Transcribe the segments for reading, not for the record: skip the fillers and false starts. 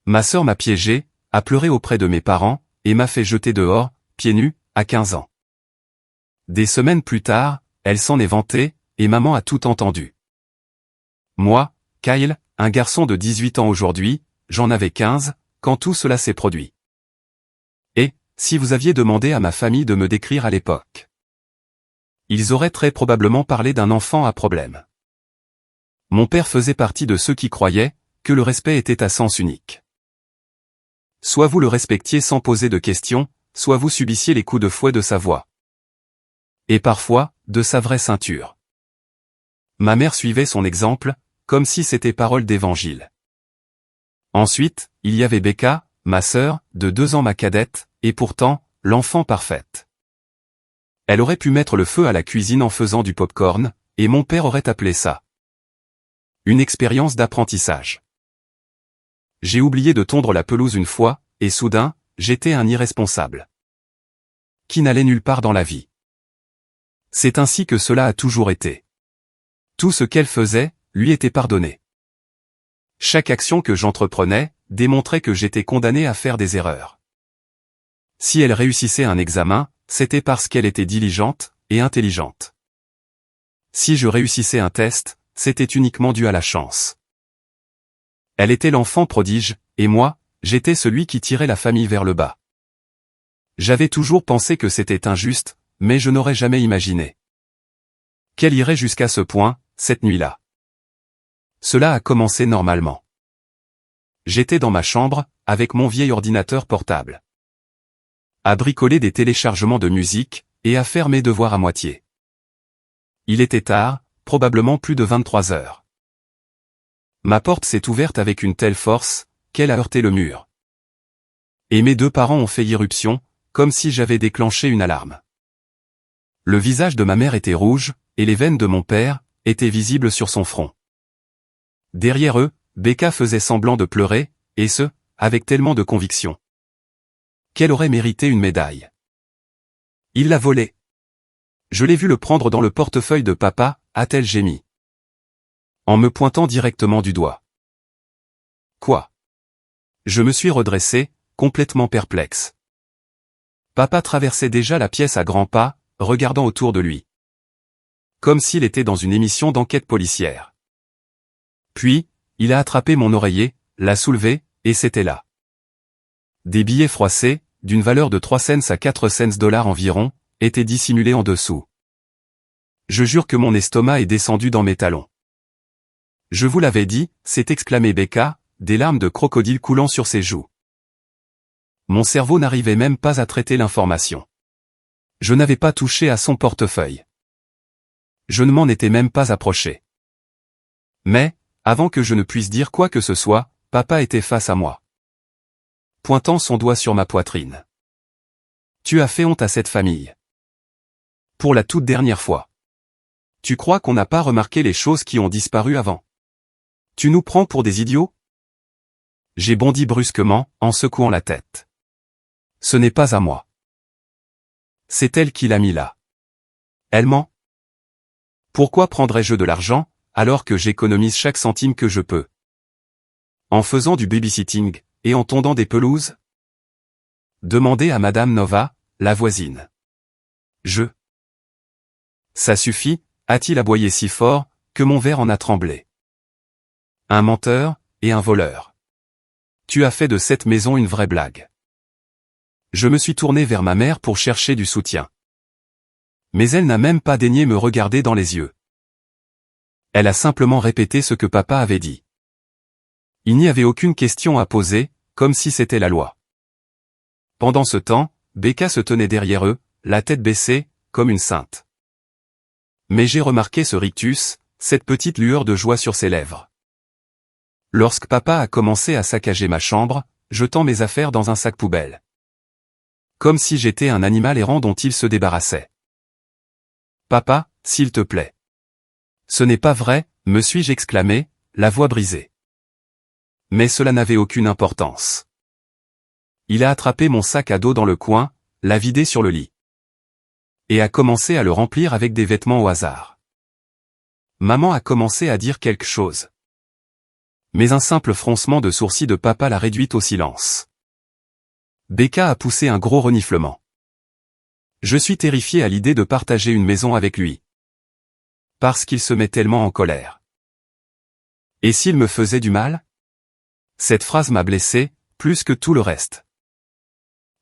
Ma sœur m'a piégé, a pleuré auprès de mes parents, et m'a fait jeter dehors, pieds nus, à 15 ans. Des semaines plus tard, elle s'en est vantée, et maman a tout entendu. Moi, Kyle, un garçon de 18 ans aujourd'hui, j'en avais 15, quand tout cela s'est produit. Et, si vous aviez demandé à ma famille de me décrire à l'époque, ils auraient très probablement parlé d'un enfant à problème. Mon père faisait partie de ceux qui croyaient que le respect était à sens unique. Soit vous le respectiez sans poser de questions, soit vous subissiez les coups de fouet de sa voix. Et parfois, de sa vraie ceinture. Ma mère suivait son exemple, comme si c'était parole d'évangile. Ensuite, il y avait Becca, ma sœur, de 2 ans ma cadette, et pourtant, l'enfant parfaite. Elle aurait pu mettre le feu à la cuisine en faisant du pop-corn, et mon père aurait appelé ça une expérience d'apprentissage. J'ai oublié de tondre la pelouse une fois, et soudain, j'étais un irresponsable qui n'allait nulle part dans la vie. C'est ainsi que cela a toujours été. Tout ce qu'elle faisait, lui était pardonné. Chaque action que j'entreprenais, démontrait que j'étais condamné à faire des erreurs. Si elle réussissait un examen, c'était parce qu'elle était diligente et intelligente. Si je réussissais un test, c'était uniquement dû à la chance. Elle était l'enfant prodige, et moi, j'étais celui qui tirait la famille vers le bas. J'avais toujours pensé que c'était injuste, mais je n'aurais jamais imaginé qu'elle irait jusqu'à ce point, cette nuit-là. Cela a commencé normalement. J'étais dans ma chambre, avec mon vieil ordinateur portable, à bricoler des téléchargements de musique, et à faire mes devoirs à moitié. Il était tard, probablement plus de 23 heures. Ma porte s'est ouverte avec une telle force, qu'elle a heurté le mur. Et mes 2 parents ont fait irruption, comme si j'avais déclenché une alarme. Le visage de ma mère était rouge, et les veines de mon père étaient visibles sur son front. Derrière eux, Becca faisait semblant de pleurer, et ce, avec tellement de conviction qu'elle aurait mérité une médaille. Il l'a volée. Je l'ai vu le prendre dans le portefeuille de papa, a-t-elle gémi, en me pointant directement du doigt. Quoi? Je me suis redressé, complètement perplexe. Papa traversait déjà la pièce à grands pas, regardant autour de lui, comme s'il était dans une émission d'enquête policière. Puis, il a attrapé mon oreiller, l'a soulevé, et c'était là. Des billets froissés, d'une valeur de 3 cents à 4 cents dollars environ, étaient dissimulés en dessous. Je jure que mon estomac est descendu dans mes talons. Je vous l'avais dit, s'est exclamé Becca, des larmes de crocodile coulant sur ses joues. Mon cerveau n'arrivait même pas à traiter l'information. Je n'avais pas touché à son portefeuille. Je ne m'en étais même pas approché. Mais, avant que je ne puisse dire quoi que ce soit, papa était face à moi, pointant son doigt sur ma poitrine. Tu as fait honte à cette famille. Pour la toute dernière fois. Tu crois qu'on n'a pas remarqué les choses qui ont disparu avant? Tu nous prends pour des idiots? J'ai bondi brusquement, en secouant la tête. Ce n'est pas à moi. C'est elle qui l'a mis là. Elle ment. Pourquoi prendrais-je de l'argent, alors que j'économise chaque centime que je peux? En faisant du babysitting, et en tondant des pelouses? Demandez à Madame Nova, la voisine. Ça suffit, a-t-il aboyé si fort, que mon verre en a tremblé. Un menteur, et un voleur. Tu as fait de cette maison une vraie blague. Je me suis tourné vers ma mère pour chercher du soutien. Mais elle n'a même pas daigné me regarder dans les yeux. Elle a simplement répété ce que papa avait dit. Il n'y avait aucune question à poser, comme si c'était la loi. Pendant ce temps, Becca se tenait derrière eux, la tête baissée, comme une sainte. Mais j'ai remarqué ce rictus, cette petite lueur de joie sur ses lèvres. Lorsque papa a commencé à saccager ma chambre, jetant mes affaires dans un sac poubelle. Comme si j'étais un animal errant dont il se débarrassait. Papa, s'il te plaît. Ce n'est pas vrai, me suis-je exclamé, la voix brisée. Mais cela n'avait aucune importance. Il a attrapé mon sac à dos dans le coin, l'a vidé sur le lit. Et a commencé à le remplir avec des vêtements au hasard. Maman a commencé à dire quelque chose. Mais un simple froncement de sourcils de papa l'a réduite au silence. Becca a poussé un gros reniflement. Je suis terrifié à l'idée de partager une maison avec lui. Parce qu'il se met tellement en colère. Et s'il me faisait du mal? Cette phrase m'a blessé, plus que tout le reste.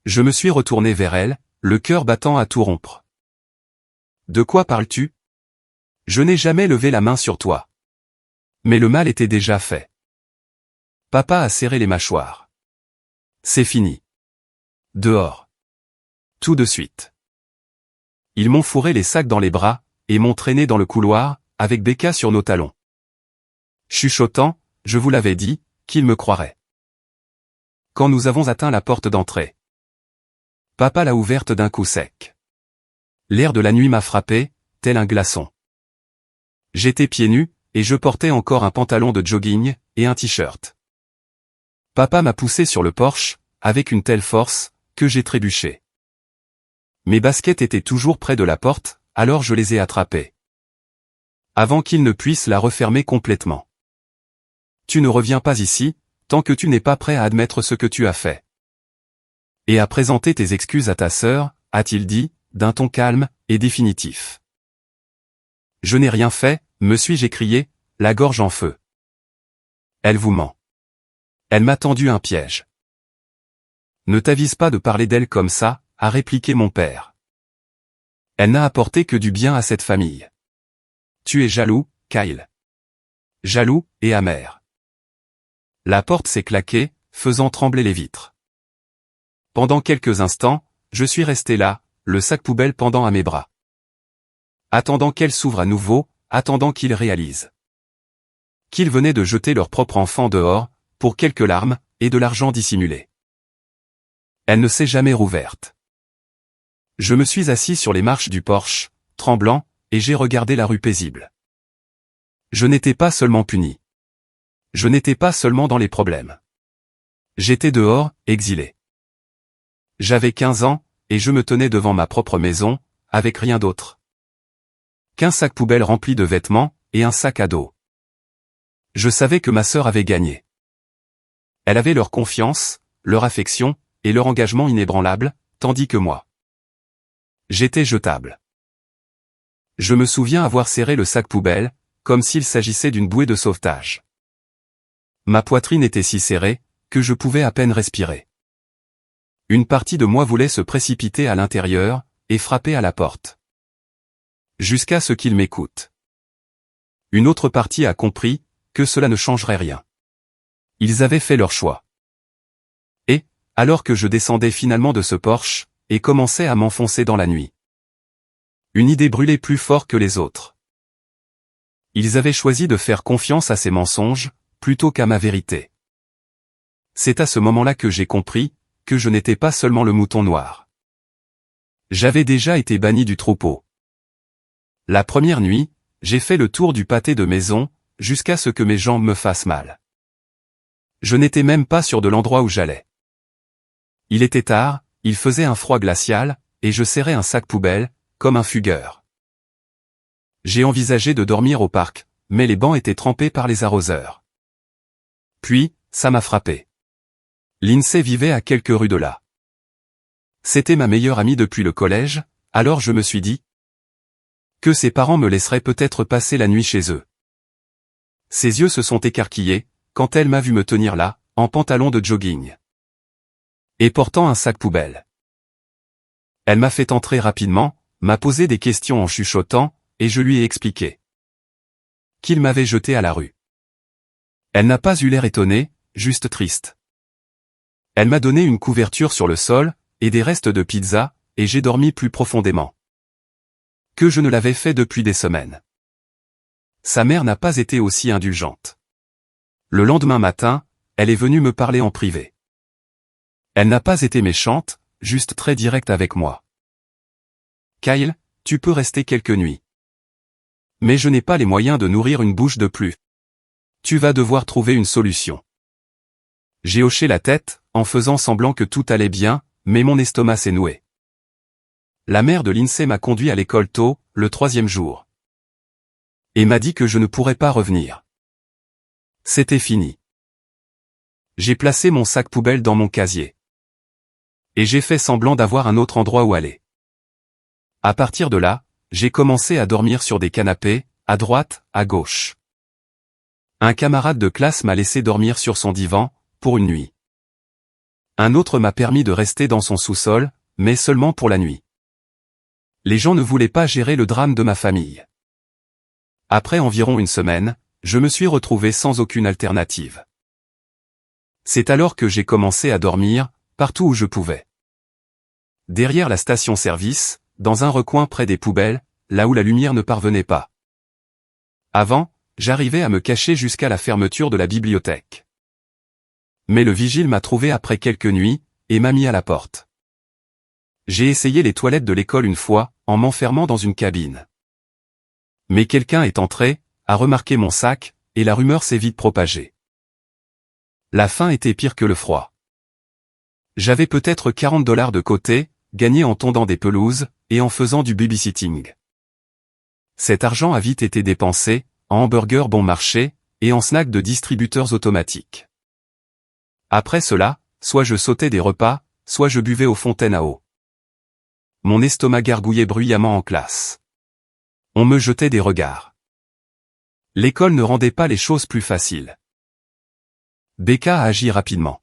Je me suis retourné vers elle, le cœur battant à tout rompre. De quoi parles-tu? Je n'ai jamais levé la main sur toi. Mais le mal était déjà fait. Papa a serré les mâchoires. C'est fini. Dehors. Tout de suite. Ils m'ont fourré les sacs dans les bras, et m'ont traîné dans le couloir, avec Becca sur nos talons. Chuchotant, je vous l'avais dit, qu'ils me croiraient. Quand nous avons atteint la porte d'entrée, papa l'a ouverte d'un coup sec. L'air de la nuit m'a frappé, tel un glaçon. J'étais pieds nus, et je portais encore un pantalon de jogging, et un t-shirt. Papa m'a poussé sur le porche, avec une telle force, que j'ai trébuché. Mes baskets étaient toujours près de la porte, alors je les ai attrapées. Avant qu'il ne puisse la refermer complètement. Tu ne reviens pas ici, tant que tu n'es pas prêt à admettre ce que tu as fait. Et à présenter tes excuses à ta sœur, a-t-il dit, d'un ton calme et définitif. Je n'ai rien fait, me suis-je écrié, la gorge en feu. Elle vous ment. Elle m'a tendu un piège. Ne t'avise pas de parler d'elle comme ça, a répliqué mon père. Elle n'a apporté que du bien à cette famille. Tu es jaloux, Kyle. Jaloux, et amer. La porte s'est claquée, faisant trembler les vitres. Pendant quelques instants, je suis resté là, le sac poubelle pendant à mes bras. Attendant qu'elle s'ouvre à nouveau, attendant qu'ils réalisent qu'ils venaient de jeter leur propre enfant dehors, pour quelques larmes, et de l'argent dissimulé. Elle ne s'est jamais rouverte. Je me suis assis sur les marches du porche, tremblant, et j'ai regardé la rue paisible. Je n'étais pas seulement puni. Je n'étais pas seulement dans les problèmes. J'étais dehors, exilé. J'avais 15 ans, et je me tenais devant ma propre maison, avec rien d'autre qu'un sac poubelle rempli de vêtements, et un sac à dos. Je savais que ma sœur avait gagné. Elle avait leur confiance, leur affection, et leur engagement inébranlable, tandis que moi, j'étais jetable. Je me souviens avoir serré le sac poubelle, comme s'il s'agissait d'une bouée de sauvetage. Ma poitrine était si serrée, que je pouvais à peine respirer. Une partie de moi voulait se précipiter à l'intérieur, et frapper à la porte. Jusqu'à ce qu'il m'écoute. Une autre partie a compris, que cela ne changerait rien. Ils avaient fait leur choix. Et, alors que je descendais finalement de ce porche, et commençais à m'enfoncer dans la nuit, une idée brûlait plus fort que les autres. Ils avaient choisi de faire confiance à ces mensonges, plutôt qu'à ma vérité. C'est à ce moment-là que j'ai compris, que je n'étais pas seulement le mouton noir. J'avais déjà été banni du troupeau. La première nuit, j'ai fait le tour du pâté de maison, jusqu'à ce que mes jambes me fassent mal. Je n'étais même pas sûr de l'endroit où j'allais. Il était tard, il faisait un froid glacial, et je serrais un sac poubelle, comme un fugueur. J'ai envisagé de dormir au parc, mais les bancs étaient trempés par les arroseurs. Puis, ça m'a frappé. Lindsay vivait à quelques rues de là. C'était ma meilleure amie depuis le collège, alors je me suis dit que ses parents me laisseraient peut-être passer la nuit chez eux. Ses yeux se sont écarquillés, quand elle m'a vu me tenir là, en pantalon de jogging. Et portant un sac poubelle. Elle m'a fait entrer rapidement, m'a posé des questions en chuchotant, et je lui ai expliqué qu'il m'avait jeté à la rue. Elle n'a pas eu l'air étonnée, juste triste. Elle m'a donné une couverture sur le sol, et des restes de pizza, et j'ai dormi plus profondément que je ne l'avais fait depuis des semaines. Sa mère n'a pas été aussi indulgente. Le lendemain matin, elle est venue me parler en privé. Elle n'a pas été méchante, juste très directe avec moi. Kyle, tu peux rester quelques nuits. Mais je n'ai pas les moyens de nourrir une bouche de plus. Tu vas devoir trouver une solution. J'ai hoché la tête, en faisant semblant que tout allait bien, mais mon estomac s'est noué. La mère de Lindsay m'a conduit à l'école tôt, le 3e jour. Et m'a dit que je ne pourrais pas revenir. C'était fini. J'ai placé mon sac poubelle dans mon casier. Et j'ai fait semblant d'avoir un autre endroit où aller. À partir de là, j'ai commencé à dormir sur des canapés, à droite, à gauche. Un camarade de classe m'a laissé dormir sur son divan, pour une nuit. Un autre m'a permis de rester dans son sous-sol, mais seulement pour la nuit. Les gens ne voulaient pas gérer le drame de ma famille. Après environ une semaine, je me suis retrouvé sans aucune alternative. C'est alors que j'ai commencé à dormir, partout où je pouvais. Derrière la station-service, dans un recoin près des poubelles, là où la lumière ne parvenait pas. Avant, j'arrivais à me cacher jusqu'à la fermeture de la bibliothèque. Mais le vigile m'a trouvé après quelques nuits, et m'a mis à la porte. J'ai essayé les toilettes de l'école une fois, en m'enfermant dans une cabine. Mais quelqu'un est entré, a remarqué mon sac, et la rumeur s'est vite propagée. La faim était pire que le froid. J'avais peut-être $40 de côté, gagnés en tondant des pelouses, et en faisant du babysitting. Cet argent a vite été dépensé, en hamburgers bon marché, et en snacks de distributeurs automatiques. Après cela, soit je sautais des repas, soit je buvais aux fontaines à eau. Mon estomac gargouillait bruyamment en classe. On me jetait des regards. L'école ne rendait pas les choses plus faciles. Becca a agi rapidement.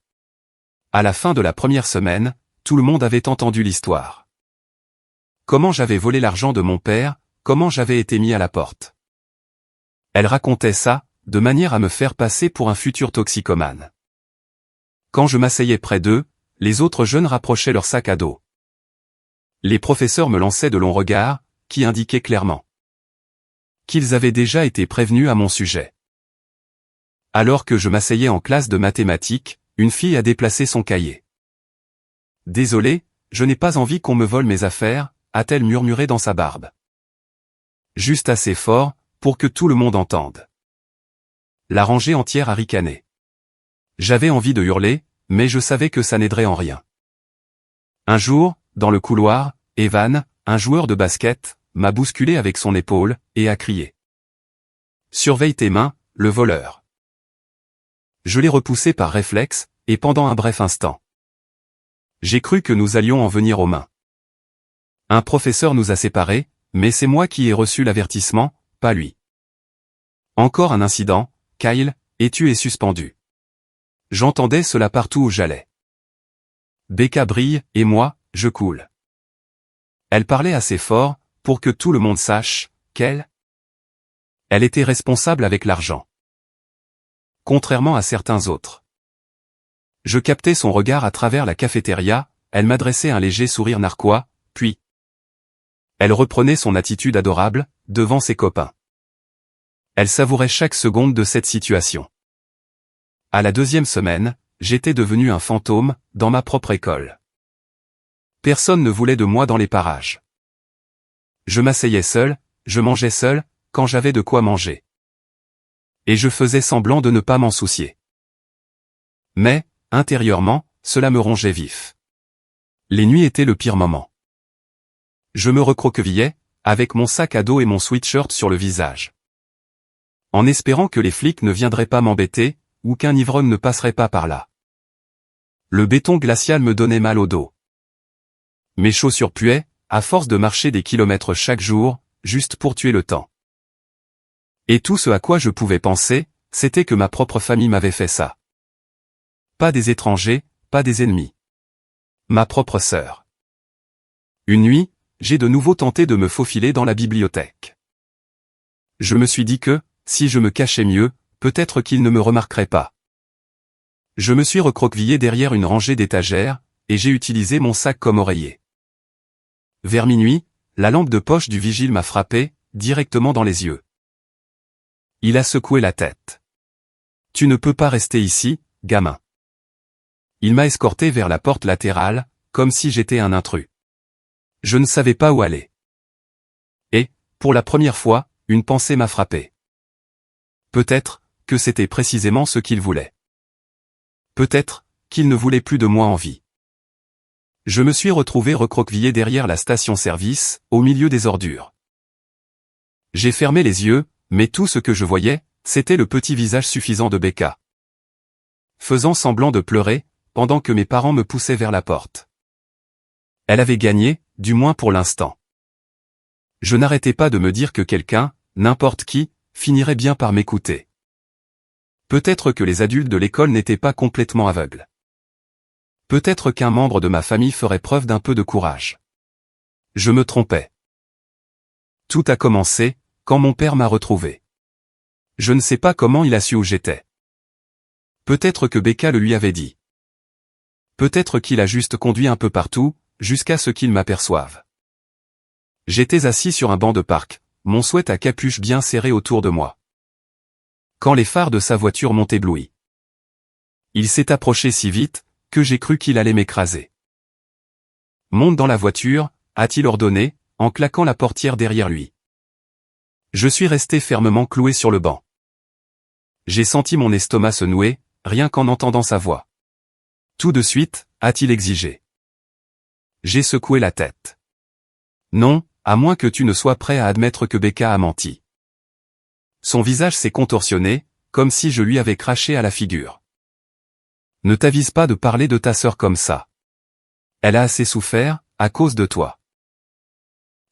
À la fin de la première semaine, tout le monde avait entendu l'histoire. Comment j'avais volé l'argent de mon père, comment j'avais été mis à la porte. Elle racontait ça, de manière à me faire passer pour un futur toxicomane. Quand je m'asseyais près d'eux, les autres jeunes rapprochaient leur sac à dos. Les professeurs me lançaient de longs regards, qui indiquaient clairement qu'ils avaient déjà été prévenus à mon sujet. Alors que je m'asseyais en classe de mathématiques, une fille a déplacé son cahier. « Désolé, je n'ai pas envie qu'on me vole mes affaires », a-t-elle murmuré dans sa barbe. Juste assez fort, pour que tout le monde entende. La rangée entière a ricané. J'avais envie de hurler, mais je savais que ça n'aiderait en rien. Un jour, dans le couloir, Evan, un joueur de basket, m'a bousculé avec son épaule, et a crié. « Surveille tes mains, le voleur !» Je l'ai repoussé par réflexe, et pendant un bref instant. J'ai cru que nous allions en venir aux mains. Un professeur nous a séparés, mais c'est moi qui ai reçu l'avertissement, pas lui. Encore un incident, Kyle, et tu es suspendu. J'entendais cela partout où j'allais. Becca brille, et moi, je coule. Elle parlait assez fort, pour que tout le monde sache, qu'elle était responsable avec l'argent. Contrairement à certains autres. Je captais son regard à travers la cafétéria, elle m'adressait un léger sourire narquois, puis elle reprenait son attitude adorable, devant ses copains. Elle savourait chaque seconde de cette situation. À la deuxième semaine, j'étais devenu un fantôme, dans ma propre école. Personne ne voulait de moi dans les parages. Je m'asseyais seul, je mangeais seul, quand j'avais de quoi manger. Et je faisais semblant de ne pas m'en soucier. Mais, intérieurement, cela me rongeait vif. Les nuits étaient le pire moment. Je me recroquevillais, avec mon sac à dos et mon sweatshirt sur le visage. En espérant que les flics ne viendraient pas m'embêter, ou qu'un ivrogne ne passerait pas par là. Le béton glacial me donnait mal au dos. Mes chaussures puaient, à force de marcher des kilomètres chaque jour, juste pour tuer le temps. Et tout ce à quoi je pouvais penser, c'était que ma propre famille m'avait fait ça. Pas des étrangers, pas des ennemis. Ma propre sœur. Une nuit, j'ai de nouveau tenté de me faufiler dans la bibliothèque. Je me suis dit que, si je me cachais mieux, peut-être qu'ils ne me remarqueraient pas. Je me suis recroquevillé derrière une rangée d'étagères, et j'ai utilisé mon sac comme oreiller. Vers minuit, la lampe de poche du vigile m'a frappé, directement dans les yeux. Il a secoué la tête. « Tu ne peux pas rester ici, gamin. » Il m'a escorté vers la porte latérale, comme si j'étais un intrus. Je ne savais pas où aller. Et, pour la première fois, une pensée m'a frappé. Peut-être que c'était précisément ce qu'il voulait. Peut-être qu'il ne voulait plus de moi en vie. Je me suis retrouvé recroquevillé derrière la station-service, au milieu des ordures. J'ai fermé les yeux, mais tout ce que je voyais, c'était le petit visage suffisant de Becca. faisant semblant de pleurer, pendant que mes parents me poussaient vers la porte. Elle avait gagné, du moins pour l'instant. Je n'arrêtais pas de me dire que quelqu'un, n'importe qui, finirait bien par m'écouter. Peut-être que les adultes de l'école n'étaient pas complètement aveugles. Peut-être qu'un membre de ma famille ferait preuve d'un peu de courage. Je me trompais. Tout a commencé, quand mon père m'a retrouvé. Je ne sais pas comment il a su où j'étais. Peut-être que Becca le lui avait dit. Peut-être qu'il a juste conduit un peu partout, jusqu'à ce qu'il m'aperçoive. J'étais assis sur un banc de parc, mon sweat à capuche bien serré autour de moi. Quand les phares de sa voiture m'ont ébloui. Il s'est approché si vite, que j'ai cru qu'il allait m'écraser. Monte dans la voiture, a-t-il ordonné, en claquant la portière derrière lui. Je suis resté fermement cloué sur le banc. J'ai senti mon estomac se nouer, rien qu'en entendant sa voix. Tout de suite, a-t-il exigé. J'ai secoué la tête. Non, à moins que tu ne sois prêt à admettre que Becca a menti. Son visage s'est contorsionné, comme si je lui avais craché à la figure. Ne t'avise pas de parler de ta sœur comme ça. Elle a assez souffert, à cause de toi.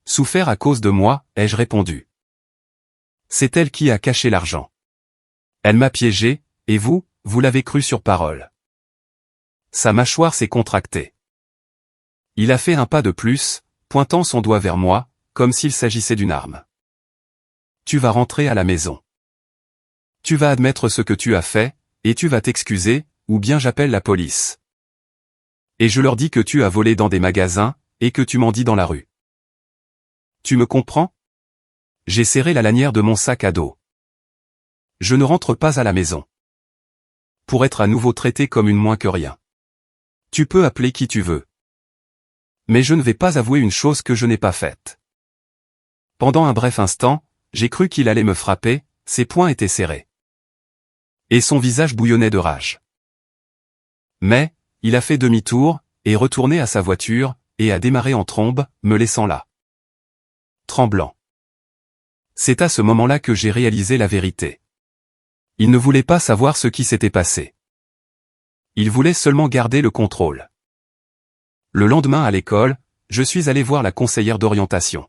Souffert à cause de moi, ai-je répondu. C'est elle qui a caché l'argent. Elle m'a piégé, et vous l'avez cru sur parole. Sa mâchoire s'est contractée. Il a fait un pas de plus, pointant son doigt vers moi, comme s'il s'agissait d'une arme. Tu vas rentrer à la maison. Tu vas admettre ce que tu as fait, et tu vas t'excuser, ou bien j'appelle la police. Et je leur dis que tu as volé dans des magasins, et que tu mendis dans la rue. Tu me comprends? J'ai serré la lanière de mon sac à dos. Je ne rentre pas à la maison. Pour être à nouveau traité comme une moins que rien. Tu peux appeler qui tu veux. Mais je ne vais pas avouer une chose que je n'ai pas faite. Pendant un bref instant, j'ai cru qu'il allait me frapper, ses poings étaient serrés. Et son visage bouillonnait de rage. Mais, il a fait demi-tour, est retourné à sa voiture, et a démarré en trombe, me laissant là. Tremblant. C'est à ce moment-là que j'ai réalisé la vérité. Il ne voulait pas savoir ce qui s'était passé. Il voulait seulement garder le contrôle. Le lendemain à l'école, je suis allé voir la conseillère d'orientation.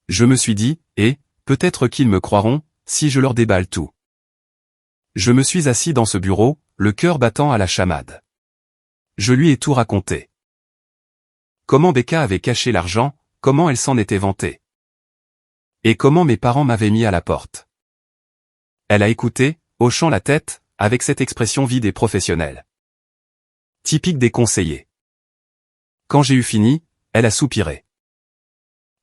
Je me suis dit, peut-être qu'ils me croiront, si je leur déballe tout. Je me suis assis dans ce bureau, le cœur battant à la chamade. Je lui ai tout raconté. Comment Becca avait caché l'argent, comment elle s'en était vantée. Et comment mes parents m'avaient mis à la porte. Elle a écouté, hochant la tête, avec cette expression vide et professionnelle. Typique des conseillers. Quand j'ai eu fini, elle a soupiré.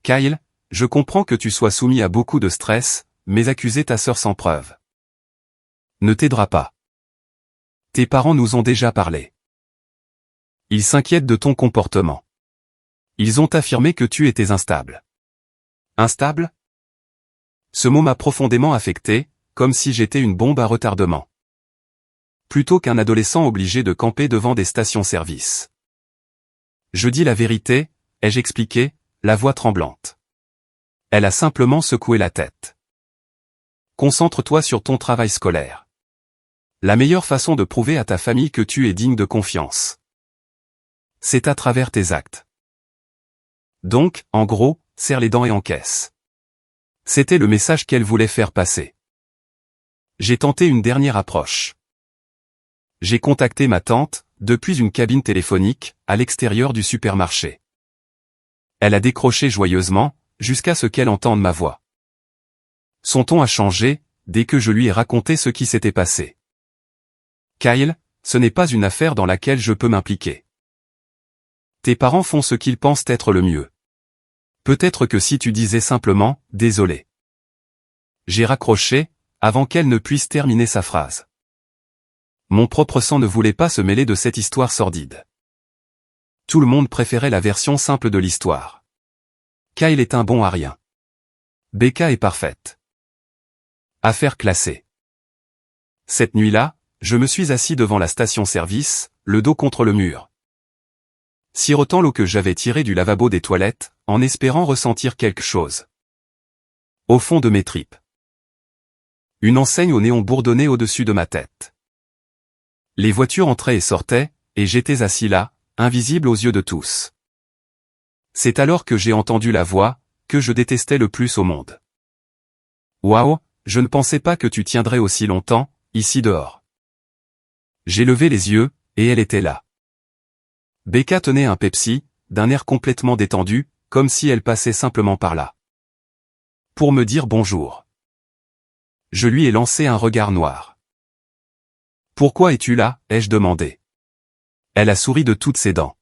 Kyle, je comprends que tu sois soumis à beaucoup de stress, mais accuser ta sœur sans preuve ne t'aidera pas. Tes parents nous ont déjà parlé. Ils s'inquiètent de ton comportement. Ils ont affirmé que tu étais instable. Instable? Ce mot m'a profondément affecté, comme si j'étais une bombe à retardement. Plutôt qu'un adolescent obligé de camper devant des stations-service. Je dis la vérité, ai-je expliqué, la voix tremblante. Elle a simplement secoué la tête. Concentre-toi sur ton travail scolaire. La meilleure façon de prouver à ta famille que tu es digne de confiance. C'est à travers tes actes. Donc, en gros, serre les dents et encaisse. C'était le message qu'elle voulait faire passer. J'ai tenté une dernière approche. J'ai contacté ma tante, depuis une cabine téléphonique, à l'extérieur du supermarché. Elle a décroché joyeusement, jusqu'à ce qu'elle entende ma voix. Son ton a changé, dès que je lui ai raconté ce qui s'était passé. Kyle, ce n'est pas une affaire dans laquelle je peux m'impliquer. Tes parents font ce qu'ils pensent être le mieux. Peut-être que si tu disais simplement « désolé ». J'ai raccroché, avant qu'elle ne puisse terminer sa phrase. Mon propre sang ne voulait pas se mêler de cette histoire sordide. Tout le monde préférait la version simple de l'histoire. Kyle est un bon à rien. Becca est parfaite. Affaire classée. Cette nuit-là, je me suis assis devant la station-service, le dos contre le mur. Sirotant l'eau que j'avais tirée du lavabo des toilettes, en espérant ressentir quelque chose. Au fond de mes tripes. Une enseigne au néon bourdonnait au-dessus de ma tête. Les voitures entraient et sortaient, et j'étais assis là, invisible aux yeux de tous. C'est alors que j'ai entendu la voix, que je détestais le plus au monde. Waouh, je ne pensais pas que tu tiendrais aussi longtemps, ici dehors. J'ai levé les yeux, et elle était là. Becca tenait un Pepsi, d'un air complètement détendu, comme si elle passait simplement par là. Pour me dire bonjour. Je lui ai lancé un regard noir. Pourquoi es-tu là, ai-je demandé. Elle a souri de toutes ses dents.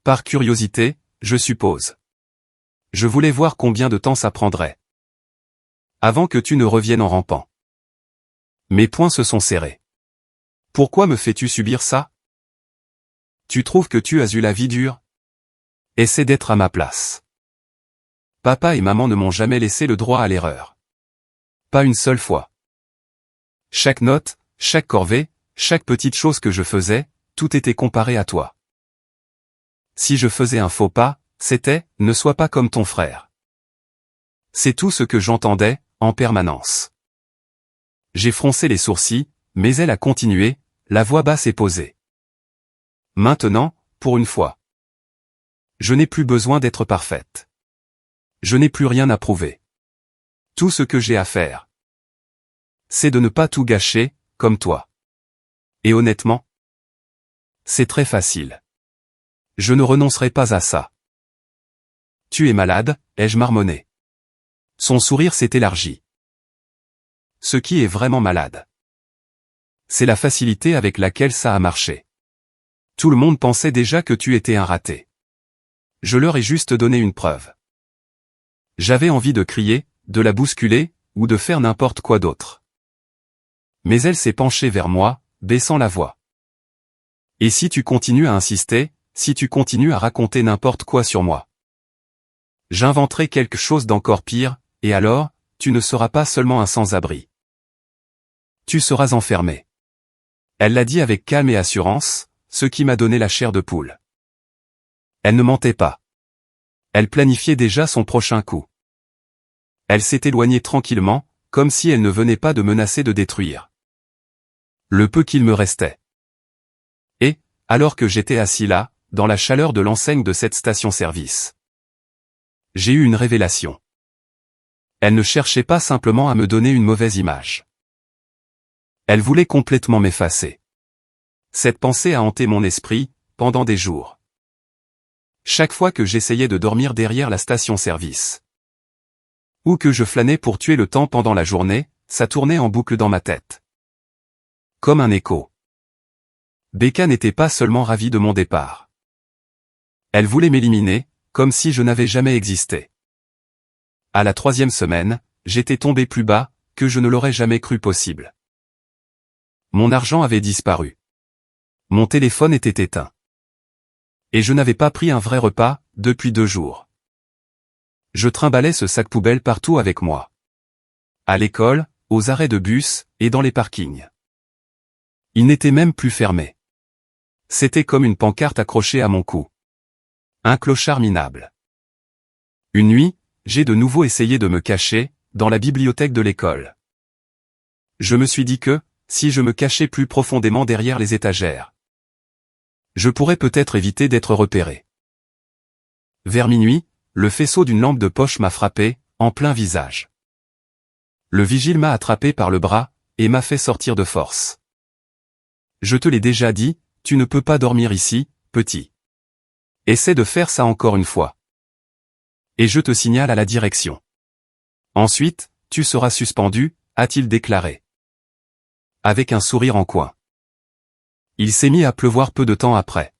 Par curiosité, je suppose. Je voulais voir combien de temps ça prendrait. Avant que tu ne reviennes en rampant. Mes poings se sont serrés. Pourquoi me fais-tu subir ça? Tu trouves que tu as eu la vie dure? Essaie d'être à ma place. Papa et maman ne m'ont jamais laissé le droit à l'erreur. Pas une seule fois. Chaque note, chaque corvée, chaque petite chose que je faisais, tout était comparé à toi. Si je faisais un faux pas, c'était « ne sois pas comme ton frère ». C'est tout ce que j'entendais, en permanence. J'ai froncé les sourcils, mais elle a continué, la voix basse et posée. Maintenant, pour une fois. Je n'ai plus besoin d'être parfaite. Je n'ai plus rien à prouver. Tout ce que j'ai à faire, c'est de ne pas tout gâcher, comme toi. Et honnêtement, c'est très facile. Je ne renoncerai pas à ça. Tu es malade, ai-je marmonné. Son sourire s'est élargi. Ce qui est vraiment malade, c'est la facilité avec laquelle ça a marché. Tout le monde pensait déjà que tu étais un raté. Je leur ai juste donné une preuve. J'avais envie de crier, de la bousculer, ou de faire n'importe quoi d'autre. Mais elle s'est penchée vers moi, baissant la voix. Et si tu continues à insister, si tu continues à raconter n'importe quoi sur moi, j'inventerai quelque chose d'encore pire, et alors, tu ne seras pas seulement un sans-abri. Tu seras enfermé. Elle l'a dit avec calme et assurance, ce qui m'a donné la chair de poule. Elle ne mentait pas. Elle planifiait déjà son prochain coup. Elle s'est éloignée tranquillement, comme si elle ne venait pas de menacer de détruire le peu qu'il me restait. Et, alors que j'étais assis là, dans la chaleur de l'enseigne de cette station-service, j'ai eu une révélation. Elle ne cherchait pas simplement à me donner une mauvaise image. Elle voulait complètement m'effacer. Cette pensée a hanté mon esprit, pendant des jours. Chaque fois que j'essayais de dormir derrière la station-service, ou que je flânais pour tuer le temps pendant la journée, ça tournait en boucle dans ma tête. Comme un écho. Becca n'était pas seulement ravie de mon départ. Elle voulait m'éliminer, comme si je n'avais jamais existé. À la 3e semaine, j'étais tombé plus bas, que je ne l'aurais jamais cru possible. Mon argent avait disparu. Mon téléphone était éteint. Et je n'avais pas pris un vrai repas, depuis 2 jours. Je trimballais ce sac poubelle partout avec moi. À l'école, aux arrêts de bus, et dans les parkings. Il n'était même plus fermé. C'était comme une pancarte accrochée à mon cou. Un clochard minable. Une nuit, j'ai de nouveau essayé de me cacher, dans la bibliothèque de l'école. Je me suis dit que, si je me cachais plus profondément derrière les étagères, je pourrais peut-être éviter d'être repéré. Vers minuit, le faisceau d'une lampe de poche m'a frappé, en plein visage. Le vigile m'a attrapé par le bras, et m'a fait sortir de force. Je te l'ai déjà dit, tu ne peux pas dormir ici, petit. Essaie de faire ça encore une fois. Et je te signale à la direction. Ensuite, tu seras suspendu, a-t-il déclaré. Avec un sourire en coin. Il s'est mis à pleuvoir peu de temps après.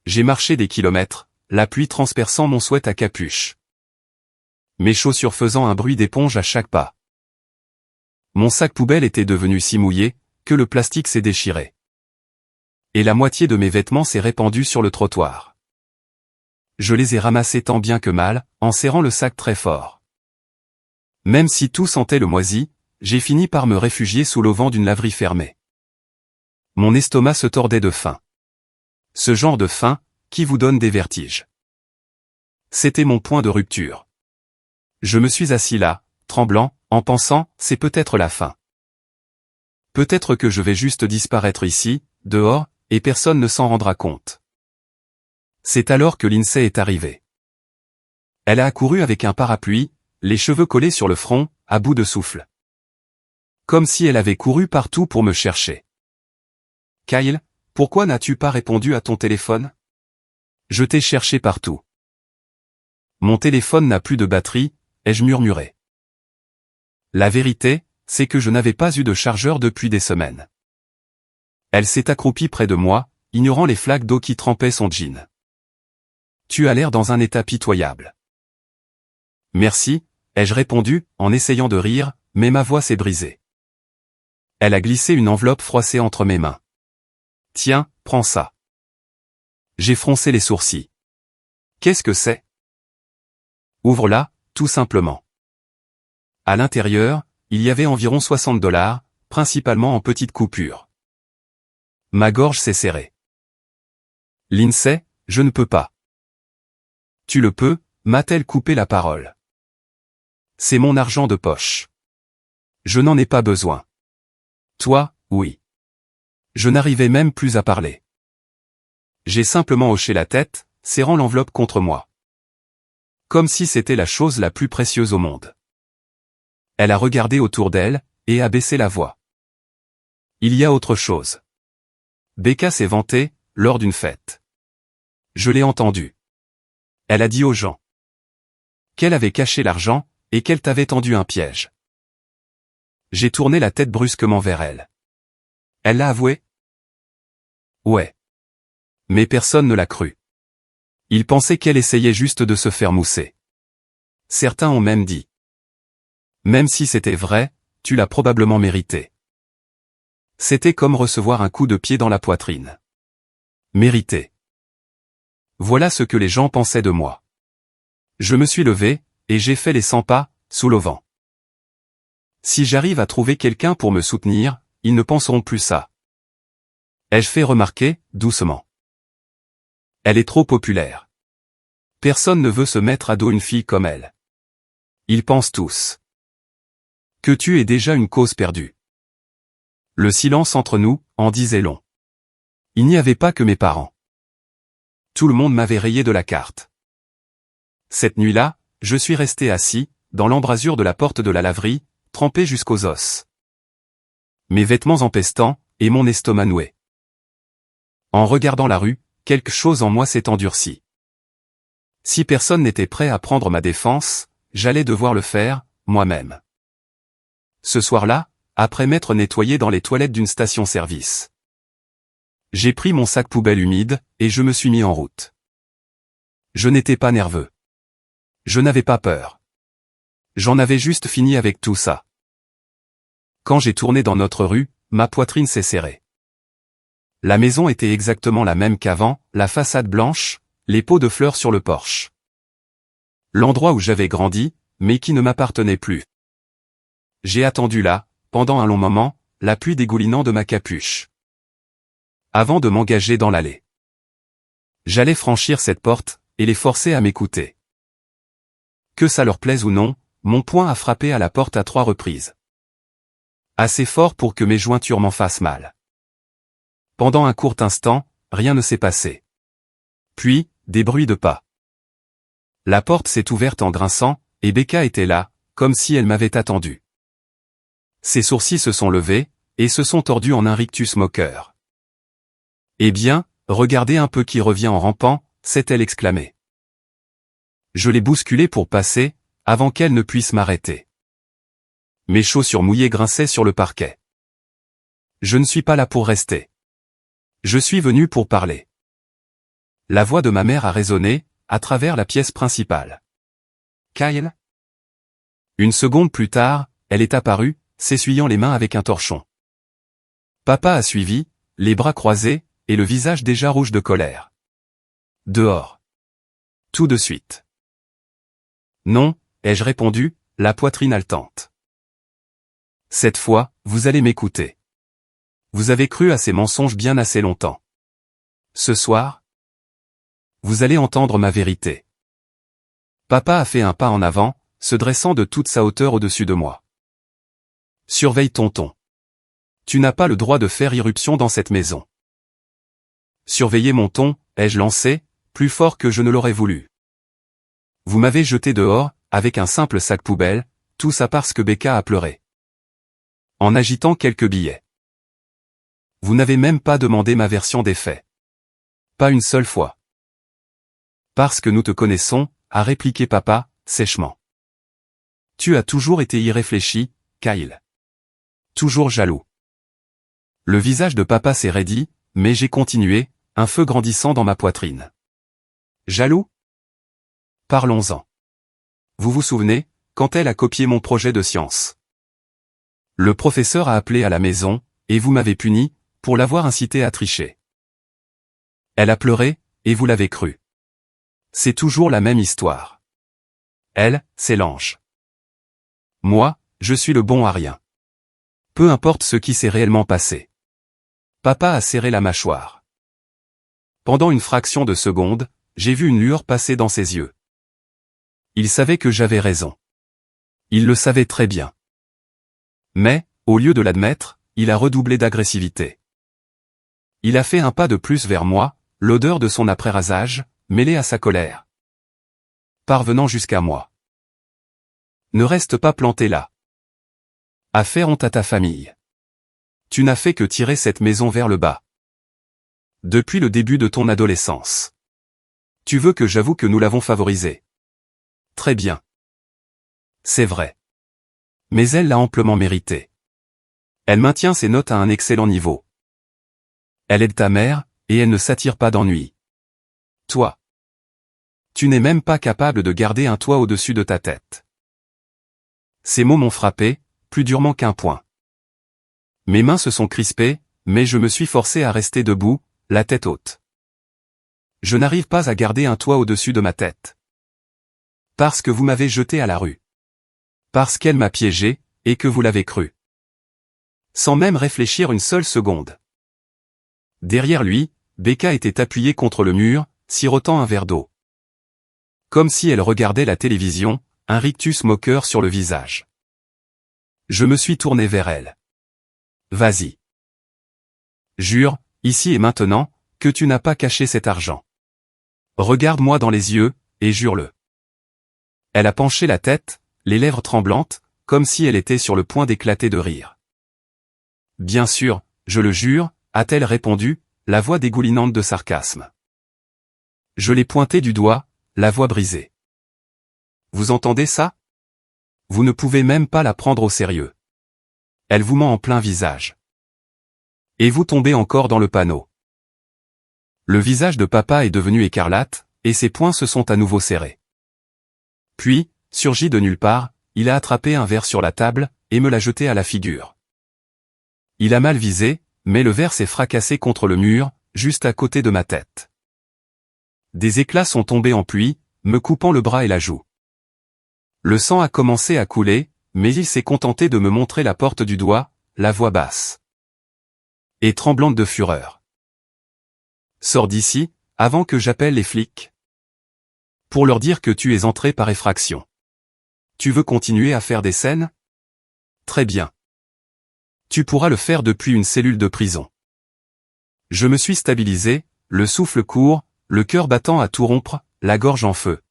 J'ai marché des kilomètres, la pluie transperçant mon sweat à capuche. Mes chaussures faisant un bruit d'éponge à chaque pas. Mon sac poubelle était devenu si mouillé, que le plastique s'est déchiré. Et la moitié de mes vêtements s'est répandue sur le trottoir. Je les ai ramassés tant bien que mal, en serrant le sac très fort. Même si tout sentait le moisi, j'ai fini par me réfugier sous l'auvent d'une laverie fermée. Mon estomac se tordait de faim. Ce genre de faim, qui vous donne des vertiges. C'était mon point de rupture. Je me suis assis là, tremblant, en pensant, c'est peut-être la fin. Peut-être que je vais juste disparaître ici, dehors, et personne ne s'en rendra compte. C'est alors que Lindsay est arrivée. Elle a accouru avec un parapluie, les cheveux collés sur le front, à bout de souffle. Comme si elle avait couru partout pour me chercher. Kyle, pourquoi n'as-tu pas répondu à ton téléphone? Je t'ai cherché partout. Mon téléphone n'a plus de batterie, ai-je murmuré. La vérité, c'est que je n'avais pas eu de chargeur depuis des semaines. Elle s'est accroupie près de moi, ignorant les flaques d'eau qui trempaient son jean. Tu as l'air dans un état pitoyable. Merci, ai-je répondu, en essayant de rire, mais ma voix s'est brisée. Elle a glissé une enveloppe froissée entre mes mains. Tiens, prends ça. J'ai froncé les sourcils. Qu'est-ce que c'est? Ouvre-la, tout simplement. À l'intérieur, il y avait environ $60, principalement en petites coupures. Ma gorge s'est serrée. Lindsay, je ne peux pas. Tu le peux, m'a-t-elle coupé la parole. C'est mon argent de poche. Je n'en ai pas besoin. Toi, oui. Je n'arrivais même plus à parler. J'ai simplement hoché la tête, serrant l'enveloppe contre moi. Comme si c'était la chose la plus précieuse au monde. Elle a regardé autour d'elle, et a baissé la voix. Il y a autre chose. Becca s'est vantée, lors d'une fête. Je l'ai entendue. Elle a dit aux gens qu'elle avait caché l'argent, et qu'elle t'avait tendu un piège. J'ai tourné la tête brusquement vers elle. Elle l'a avoué? Ouais. Mais personne ne l'a cru. Ils pensaient qu'elle essayait juste de se faire mousser. Certains ont même dit. Même si c'était vrai, tu l'as probablement mérité. C'était comme recevoir un coup de pied dans la poitrine. Mérité. Voilà ce que les gens pensaient de moi. Je me suis levé, et j'ai fait les 100 pas, sous le vent. Si j'arrive à trouver quelqu'un pour me soutenir, ils ne penseront plus ça. Ai-je fait remarquer, doucement. Elle est trop populaire. Personne ne veut se mettre à dos une fille comme elle. Ils pensent tous que tu es déjà une cause perdue. Le silence entre nous en disait long. Il n'y avait pas que mes parents. Tout le monde m'avait rayé de la carte. Cette nuit-là, je suis resté assis, dans l'embrasure de la porte de la laverie, trempé jusqu'aux os. Mes vêtements empestants, et mon estomac noué. En regardant la rue, quelque chose en moi s'est endurci. Si personne n'était prêt à prendre ma défense, j'allais devoir le faire, moi-même. Ce soir-là, après m'être nettoyé dans les toilettes d'une station-service. J'ai pris mon sac poubelle humide, et je me suis mis en route. Je n'étais pas nerveux. Je n'avais pas peur. J'en avais juste fini avec tout ça. Quand j'ai tourné dans notre rue, ma poitrine s'est serrée. La maison était exactement la même qu'avant, la façade blanche, les pots de fleurs sur le porche. L'endroit où j'avais grandi, mais qui ne m'appartenait plus. J'ai attendu là, pendant un long moment, la pluie dégoulinant de ma capuche. Avant de m'engager dans l'allée. J'allais franchir cette porte, et les forcer à m'écouter. Que ça leur plaise ou non, mon poing a frappé à la porte à 3 reprises. Assez fort pour que mes jointures m'en fassent mal. Pendant un court instant, rien ne s'est passé. Puis, des bruits de pas. La porte s'est ouverte en grinçant, et Becca était là, comme si elle m'avait attendu. Ses sourcils se sont levés, et se sont tordus en un rictus moqueur. Eh bien, regardez un peu qui revient en rampant, s'est-elle exclamée. Je l'ai bousculée pour passer, avant qu'elle ne puisse m'arrêter. Mes chaussures mouillées grinçaient sur le parquet. Je ne suis pas là pour rester. Je suis venu pour parler. La voix de ma mère a résonné, à travers la pièce principale. Kyle? Une seconde plus tard, elle est apparue, s'essuyant les mains avec un torchon. Papa a suivi, les bras croisés, et le visage déjà rouge de colère. Dehors. Tout de suite. Non, ai-je répondu, la poitrine haletante. Cette fois, vous allez m'écouter. Vous avez cru à ces mensonges bien assez longtemps. Ce soir, vous allez entendre ma vérité. Papa a fait un pas en avant, se dressant de toute sa hauteur au-dessus de moi. Surveille tonton. Tu n'as pas le droit de faire irruption dans cette maison. Surveillez mon ton, ai-je lancé, plus fort que je ne l'aurais voulu. Vous m'avez jeté dehors, avec un simple sac poubelle, tout ça parce que Becca a pleuré. En agitant quelques billets. Vous n'avez même pas demandé ma version des faits. Pas une seule fois. Parce que nous te connaissons, a répliqué papa, sèchement. Tu as toujours été irréfléchi, Kyle. Toujours jaloux. Le visage de papa s'est raidi, mais j'ai continué, un feu grandissant dans ma poitrine. Jaloux? Parlons-en. Vous vous souvenez, quand elle a copié mon projet de science? Le professeur a appelé à la maison, et vous m'avez puni, pour l'avoir incité à tricher. Elle a pleuré, et vous l'avez cru. C'est toujours la même histoire. Elle, c'est l'ange. Moi, je suis le bon à rien. Peu importe ce qui s'est réellement passé. Papa a serré la mâchoire. Pendant une fraction de seconde, j'ai vu une lueur passer dans ses yeux. Il savait que j'avais raison. Il le savait très bien. Mais, au lieu de l'admettre, il a redoublé d'agressivité. Il a fait un pas de plus vers moi, l'odeur de son après-rasage, mêlée à sa colère. Parvenant jusqu'à moi. Ne reste pas planté là. À faire honte à ta famille. Tu n'as fait que tirer cette maison vers le bas. Depuis le début de ton adolescence. Tu veux que j'avoue que nous l'avons favorisée. Très bien. C'est vrai. Mais elle l'a amplement mérité. Elle maintient ses notes à un excellent niveau. Elle aide ta mère, et elle ne s'attire pas d'ennui. Toi. Tu n'es même pas capable de garder un toit au-dessus de ta tête. Ces mots m'ont frappé, plus durement qu'un poing. Mes mains se sont crispées, mais je me suis forcé à rester debout, la tête haute. Je n'arrive pas à garder un toit au-dessus de ma tête. Parce que vous m'avez jeté à la rue. Parce qu'elle m'a piégé, et que vous l'avez cru. Sans même réfléchir une seule seconde. Derrière lui, Becca était appuyée contre le mur, sirotant un verre d'eau. Comme si elle regardait la télévision, un rictus moqueur sur le visage. Je me suis tourné vers elle. Vas-y. Jure, ici et maintenant, que tu n'as pas caché cet argent. Regarde-moi dans les yeux, et jure-le. Elle a penché la tête, les lèvres tremblantes, comme si elle était sur le point d'éclater de rire. Bien sûr, je le jure, a-t-elle répondu, la voix dégoulinante de sarcasme. Je l'ai pointé du doigt, la voix brisée. Vous entendez ça? Vous ne pouvez même pas la prendre au sérieux. Elle vous ment en plein visage. Et vous tombez encore dans le panneau. Le visage de papa est devenu écarlate, et ses poings se sont à nouveau serrés. Puis, surgi de nulle part, il a attrapé un verre sur la table, et me l'a jeté à la figure. Il a mal visé, mais le verre s'est fracassé contre le mur, juste à côté de ma tête. Des éclats sont tombés en pluie, me coupant le bras et la joue. Le sang a commencé à couler, mais il s'est contenté de me montrer la porte du doigt, la voix basse. Et tremblante de fureur. Sors d'ici, avant que j'appelle les flics. Pour leur dire que tu es entré par effraction. Tu veux continuer à faire des scènes? Très bien. Tu pourras le faire depuis une cellule de prison. Je me suis stabilisé, le souffle court, le cœur battant à tout rompre, la gorge en feu.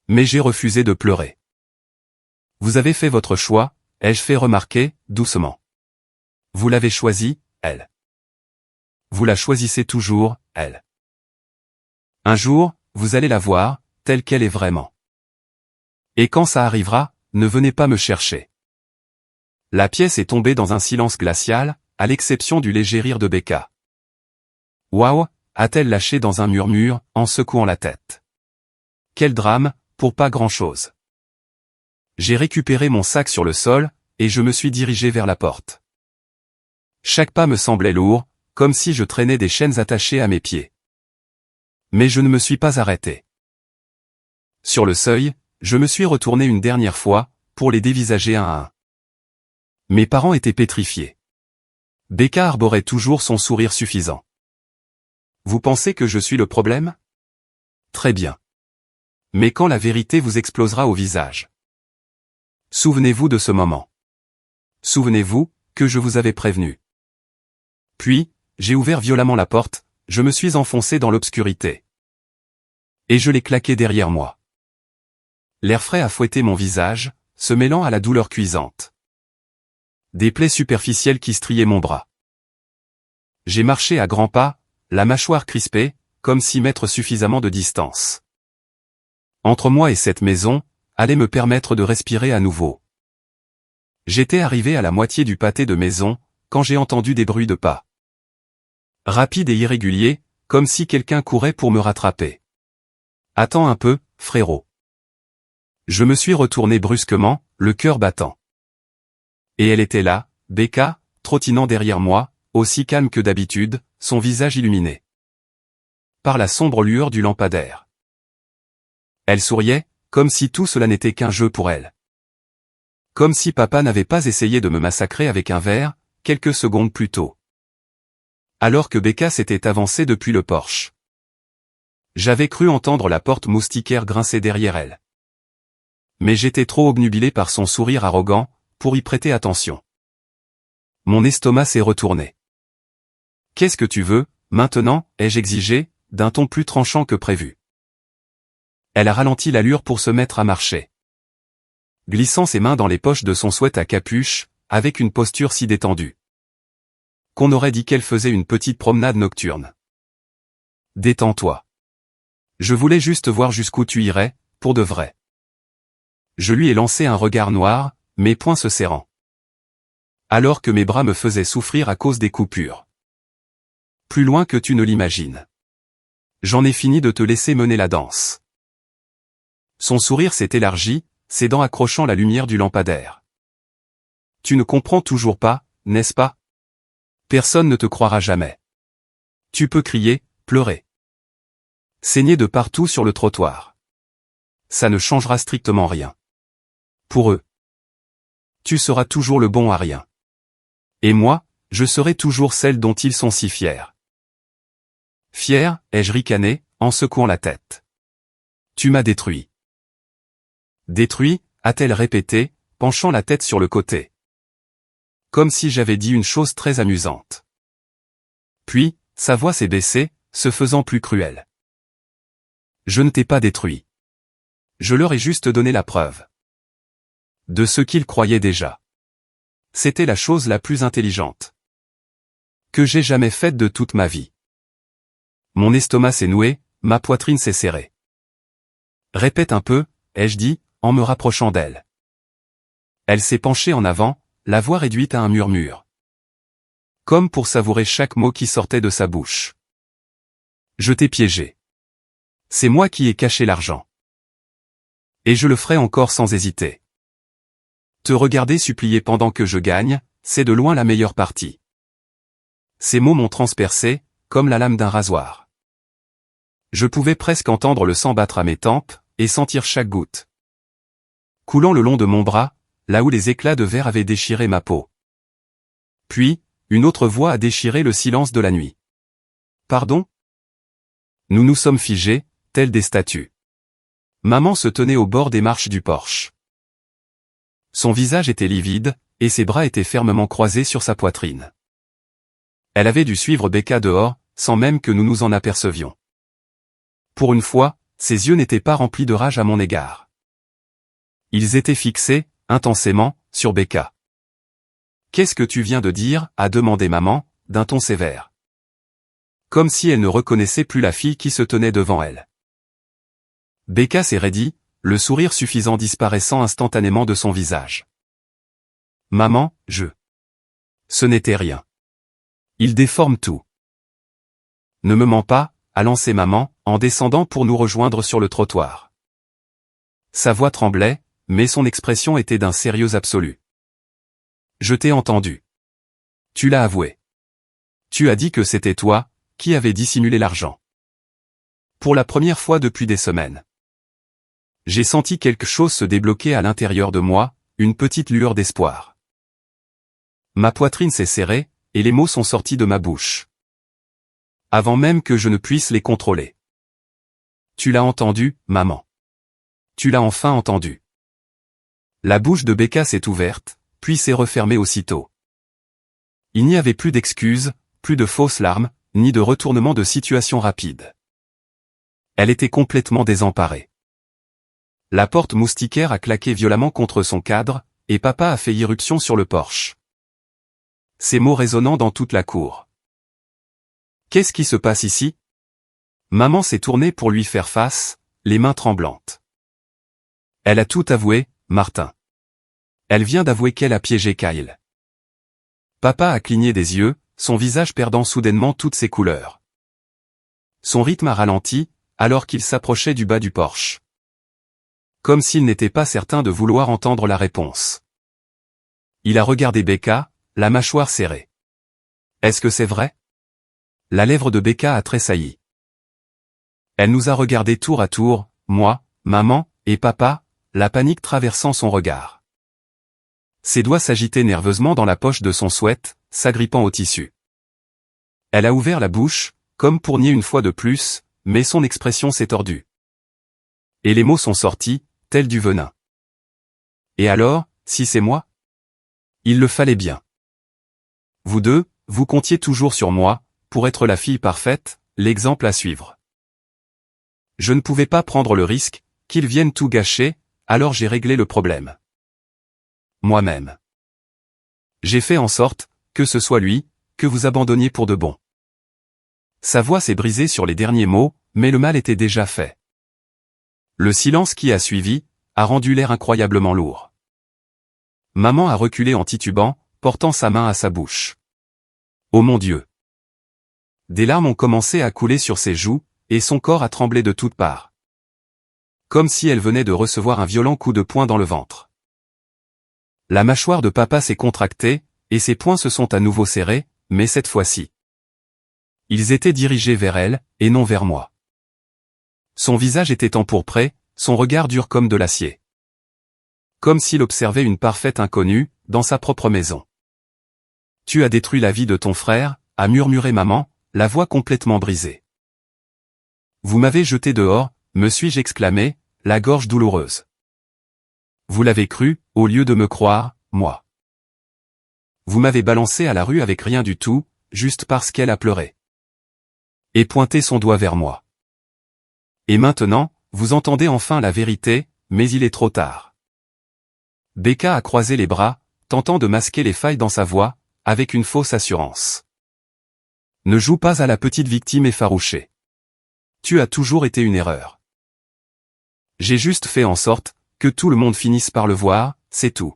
Mais j'ai refusé de pleurer. Vous avez fait votre choix, ai-je fait remarquer, doucement. Vous l'avez choisi, elle. Vous la choisissez toujours, elle. Un jour, vous allez la voir, telle qu'elle est vraiment. Et quand ça arrivera, ne venez pas me chercher. La pièce est tombée dans un silence glacial, à l'exception du léger rire de Becca. Waouh, a-t-elle lâché dans un murmure, en secouant la tête. Quel drame, pour pas grand-chose. J'ai récupéré mon sac sur le sol, et je me suis dirigé vers la porte. Chaque pas me semblait lourd, comme si je traînais des chaînes attachées à mes pieds. Mais je ne me suis pas arrêté. Sur le seuil, je me suis retourné une dernière fois, pour les dévisager un à un. Mes parents étaient pétrifiés. Becca arborait toujours son sourire suffisant. Vous pensez que je suis le problème? Très bien. Mais quand la vérité vous explosera au visage. Souvenez-vous de ce moment. Souvenez-vous, que je vous avais prévenu. Puis, j'ai ouvert violemment la porte, je me suis enfoncé dans l'obscurité. Et je l'ai claqué derrière moi. L'air frais a fouetté mon visage, se mêlant à la douleur cuisante. Des plaies superficielles qui striaient mon bras. J'ai marché à grands pas, la mâchoire crispée, comme si mettre suffisamment de distance entre moi et cette maison allait me permettre de respirer à nouveau. J'étais arrivé à la moitié du pâté de maison, quand j'ai entendu des bruits de pas. Rapides et irréguliers, comme si quelqu'un courait pour me rattraper. Attends un peu, frérot. Je me suis retourné brusquement, le cœur battant. Et elle était là, Becca, trottinant derrière moi, aussi calme que d'habitude, son visage illuminé par la sombre lueur du lampadaire. Elle souriait, comme si tout cela n'était qu'un jeu pour elle. Comme si papa n'avait pas essayé de me massacrer avec un verre, quelques secondes plus tôt. Alors que Becca s'était avancée depuis le porche. J'avais cru entendre la porte moustiquaire grincer derrière elle. Mais j'étais trop obnubilé par son sourire arrogant, pour y prêter attention. Mon estomac s'est retourné. « Qu'est-ce que tu veux, maintenant ?» ai-je exigé, d'un ton plus tranchant que prévu. Elle a ralenti l'allure pour se mettre à marcher. Glissant ses mains dans les poches de son sweat à capuche, avec une posture si détendue qu'on aurait dit qu'elle faisait une petite promenade nocturne. Détends-toi. Je voulais juste voir jusqu'où tu irais, pour de vrai. Je lui ai lancé un regard noir, mes poings se serrant. Alors que mes bras me faisaient souffrir à cause des coupures. Plus loin que tu ne l'imagines. J'en ai fini de te laisser mener la danse. Son sourire s'est élargi, ses dents accrochant la lumière du lampadaire. Tu ne comprends toujours pas, n'est-ce pas? Personne ne te croira jamais. Tu peux crier, pleurer. Saigner de partout sur le trottoir. Ça ne changera strictement rien. Pour eux. Tu seras toujours le bon à rien. Et moi, je serai toujours celle dont ils sont si fiers. Fier, ai-je ricané, en secouant la tête. Tu m'as détruit. Détruit, a-t-elle répété, penchant la tête sur le côté. Comme si j'avais dit une chose très amusante. Puis, sa voix s'est baissée, se faisant plus cruelle. Je ne t'ai pas détruit. Je leur ai juste donné la preuve. De ce qu'ils croyaient déjà. C'était la chose la plus intelligente que j'ai jamais faite de toute ma vie. Mon estomac s'est noué, ma poitrine s'est serrée. Répète un peu, ai-je dit, en me rapprochant d'elle. Elle s'est penchée en avant, la voix réduite à un murmure. Comme pour savourer chaque mot qui sortait de sa bouche. Je t'ai piégé. C'est moi qui ai caché l'argent. Et je le ferai encore sans hésiter. Te regarder supplier pendant que je gagne, c'est de loin la meilleure partie. Ces mots m'ont transpercé, comme la lame d'un rasoir. Je pouvais presque entendre le sang battre à mes tempes, et sentir chaque goutte coulant le long de mon bras, là où les éclats de verre avaient déchiré ma peau. Puis, une autre voix a déchiré le silence de la nuit. Pardon? Nous nous sommes figés, tels des statues. Maman se tenait au bord des marches du porche. Son visage était livide, et ses bras étaient fermement croisés sur sa poitrine. Elle avait dû suivre Becca dehors, sans même que nous nous en apercevions. Pour une fois, ses yeux n'étaient pas remplis de rage à mon égard. Ils étaient fixés, intensément, sur Becca. « Qu'est-ce que tu viens de dire ?» a demandé maman, d'un ton sévère. Comme si elle ne reconnaissait plus la fille qui se tenait devant elle. Becca s'est raidie, le sourire suffisant disparaissant instantanément de son visage. « Maman, Ce n'était rien. Il déforme tout. » « Ne me mens pas », a lancé maman, en descendant pour nous rejoindre sur le trottoir. Sa voix tremblait, mais son expression était d'un sérieux absolu. « Je t'ai entendu. Tu l'as avoué. Tu as dit que c'était toi, qui avais dissimulé l'argent. Pour la première fois depuis des semaines. J'ai senti quelque chose se débloquer à l'intérieur de moi, une petite lueur d'espoir. Ma poitrine s'est serrée, et les mots sont sortis de ma bouche. Avant même que je ne puisse les contrôler. Tu l'as entendu, maman. Tu l'as enfin entendu. La bouche de Becca s'est ouverte, puis s'est refermée aussitôt. Il n'y avait plus d'excuses, plus de fausses larmes, ni de retournement de situation rapide. Elle était complètement désemparée. La porte moustiquaire a claqué violemment contre son cadre, et papa a fait irruption sur le porche. Ces mots résonnant dans toute la cour. Qu'est-ce qui se passe ici? Maman s'est tournée pour lui faire face, les mains tremblantes. Elle a tout avoué, Martin. Elle vient d'avouer qu'elle a piégé Kyle. Papa a cligné des yeux, son visage perdant soudainement toutes ses couleurs. Son rythme a ralenti, alors qu'il s'approchait du bas du porche. Comme s'il n'était pas certain de vouloir entendre la réponse. Il a regardé Becca, la mâchoire serrée. Est-ce que c'est vrai? La lèvre de Becca a tressailli. Elle nous a regardés tour à tour, moi, maman, et papa, la panique traversant son regard. Ses doigts s'agitaient nerveusement dans la poche de son sweat, s'agrippant au tissu. Elle a ouvert la bouche, comme pour nier une fois de plus, mais son expression s'est tordue. Et les mots sont sortis, tels du venin. Et alors, si c'est moi? Il le fallait bien. Vous deux, vous comptiez toujours sur moi, pour être la fille parfaite, l'exemple à suivre. Je ne pouvais pas prendre le risque, qu'ils viennent tout gâcher, alors j'ai réglé le problème. Moi-même. J'ai fait en sorte, que ce soit lui, que vous abandonniez pour de bon. Sa voix s'est brisée sur les derniers mots, mais le mal était déjà fait. Le silence qui a suivi, a rendu l'air incroyablement lourd. Maman a reculé en titubant, portant sa main à sa bouche. Oh mon Dieu! Des larmes ont commencé à couler sur ses joues, et son corps a tremblé de toutes parts. Comme si elle venait de recevoir un violent coup de poing dans le ventre. La mâchoire de papa s'est contractée, et ses poings se sont à nouveau serrés, mais cette fois-ci. Ils étaient dirigés vers elle, et non vers moi. Son visage était empourpré, son regard dur comme de l'acier. Comme s'il observait une parfaite inconnue, dans sa propre maison. Tu as détruit la vie de ton frère, a murmuré maman, la voix complètement brisée. Vous m'avez jeté dehors, me suis-je exclamé, la gorge douloureuse. Vous l'avez cru, au lieu de me croire, moi. Vous m'avez balancé à la rue avec rien du tout, juste parce qu'elle a pleuré. Et pointé son doigt vers moi. Et maintenant, vous entendez enfin la vérité, mais il est trop tard. Becca a croisé les bras, tentant de masquer les failles dans sa voix, avec une fausse assurance. Ne joue pas à la petite victime effarouchée. Tu as toujours été une erreur. J'ai juste fait en sorte, que tout le monde finisse par le voir, c'est tout.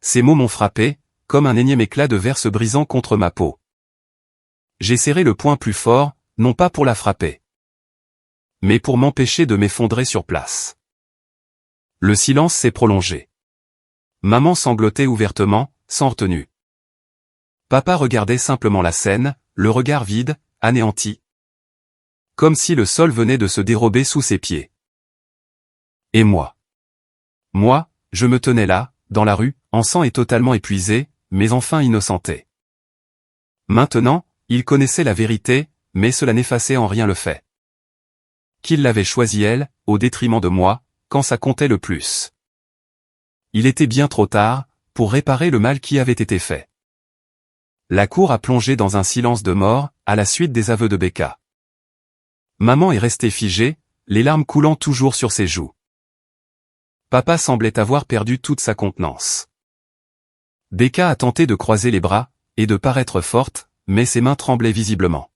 Ces mots m'ont frappé, comme un énième éclat de verre se brisant contre ma peau. J'ai serré le poing plus fort, non pas pour la frapper. Mais pour m'empêcher de m'effondrer sur place. Le silence s'est prolongé. Maman sanglotait ouvertement, sans retenue. Papa regardait simplement la scène, le regard vide, anéanti. Comme si le sol venait de se dérober sous ses pieds. Et moi? Moi, je me tenais là, dans la rue, en sang et totalement épuisé, mais enfin innocenté. Maintenant, il connaissait la vérité, mais cela n'effaçait en rien le fait. Qu'il l'avait choisi elle, au détriment de moi, quand ça comptait le plus. Il était bien trop tard, pour réparer le mal qui avait été fait. La cour a plongé dans un silence de mort, à la suite des aveux de Becca. Maman est restée figée, les larmes coulant toujours sur ses joues. Papa semblait avoir perdu toute sa contenance. Becca a tenté de croiser les bras, et de paraître forte, mais ses mains tremblaient visiblement.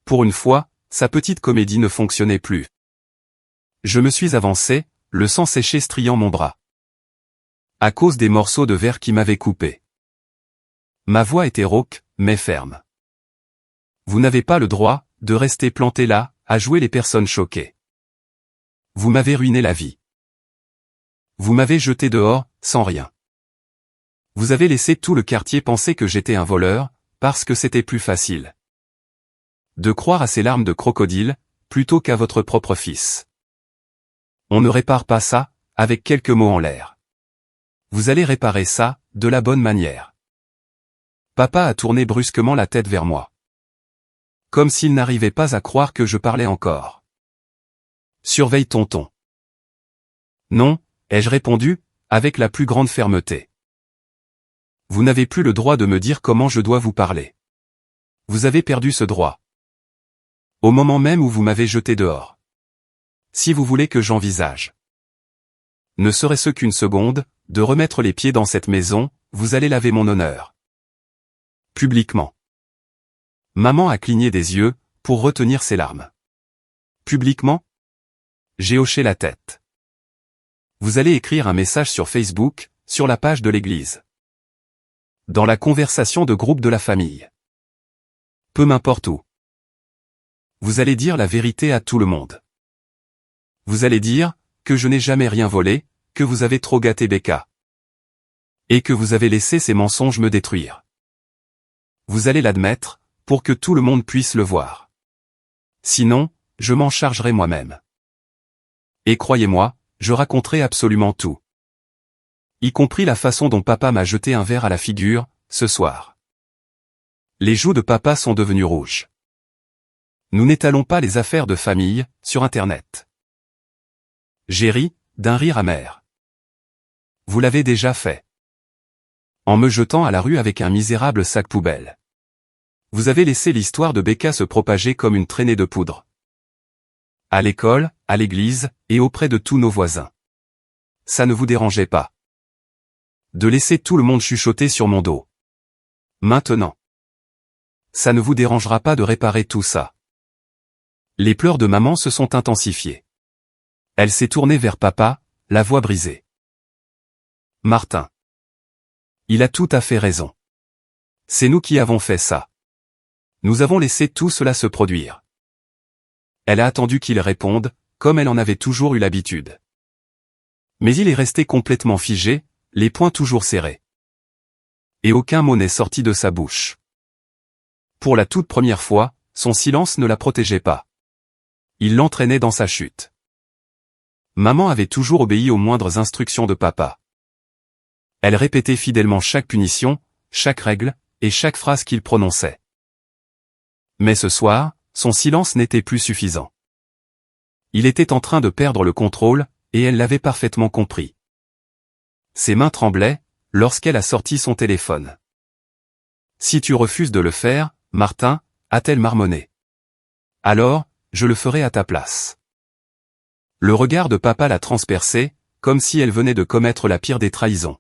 Pour une fois, sa petite comédie ne fonctionnait plus. Je me suis avancé, le sang séché striant mon bras. À cause des morceaux de verre qui m'avaient coupé. Ma voix était rauque, mais ferme. Vous n'avez pas le droit, de rester planté là, à jouer les personnes choquées. Vous m'avez ruiné la vie. Vous m'avez jeté dehors, sans rien. Vous avez laissé tout le quartier penser que j'étais un voleur, parce que c'était plus facile. De croire à ces larmes de crocodile, plutôt qu'à votre propre fils. On ne répare pas ça, avec quelques mots en l'air. Vous allez réparer ça, de la bonne manière. Papa a tourné brusquement la tête vers moi. Comme s'il n'arrivait pas à croire que je parlais encore. Surveille tonton. Non, ai-je répondu, avec la plus grande fermeté. Vous n'avez plus le droit de me dire comment je dois vous parler. Vous avez perdu ce droit. Au moment même où vous m'avez jeté dehors. Si vous voulez que j'envisage, ne serait-ce qu'une seconde, de remettre les pieds dans cette maison, vous allez laver mon honneur. Publiquement. Maman a cligné des yeux, pour retenir ses larmes. Publiquement? J'ai hoché la tête. Vous allez écrire un message sur Facebook, sur la page de l'église. Dans la conversation de groupe de la famille. Peu m'importe où. Vous allez dire la vérité à tout le monde. Vous allez dire que je n'ai jamais rien volé, que vous avez trop gâté Becca. Et que vous avez laissé ces mensonges me détruire. Vous allez l'admettre, pour que tout le monde puisse le voir. Sinon, je m'en chargerai moi-même. Et croyez-moi, je raconterai absolument tout. Y compris la façon dont papa m'a jeté un verre à la figure, ce soir. Les joues de papa sont devenues rouges. Nous n'étalons pas les affaires de famille, sur Internet. J'ai ri, d'un rire amer. Vous l'avez déjà fait. En me jetant à la rue avec un misérable sac poubelle. Vous avez laissé l'histoire de Becca se propager comme une traînée de poudre. À l'école, à l'église, et auprès de tous nos voisins. Ça ne vous dérangeait pas. De laisser tout le monde chuchoter sur mon dos. Maintenant. Ça ne vous dérangera pas de réparer tout ça. Les pleurs de maman se sont intensifiés. Elle s'est tournée vers papa, la voix brisée. Martin. Il a tout à fait raison. C'est nous qui avons fait ça. Nous avons laissé tout cela se produire. Elle a attendu qu'il réponde, comme elle en avait toujours eu l'habitude. Mais il est resté complètement figé, les poings toujours serrés. Et aucun mot n'est sorti de sa bouche. Pour la toute première fois, son silence ne la protégeait pas. Il l'entraînait dans sa chute. Maman avait toujours obéi aux moindres instructions de papa. Elle répétait fidèlement chaque punition, chaque règle, et chaque phrase qu'il prononçait. Mais ce soir, son silence n'était plus suffisant. Il était en train de perdre le contrôle, et elle l'avait parfaitement compris. Ses mains tremblaient, lorsqu'elle a sorti son téléphone. « Si tu refuses de le faire, Martin, » a-t-elle marmonné. « Alors, je le ferai à ta place. » Le regard de papa la transperçait, comme si elle venait de commettre la pire des trahisons.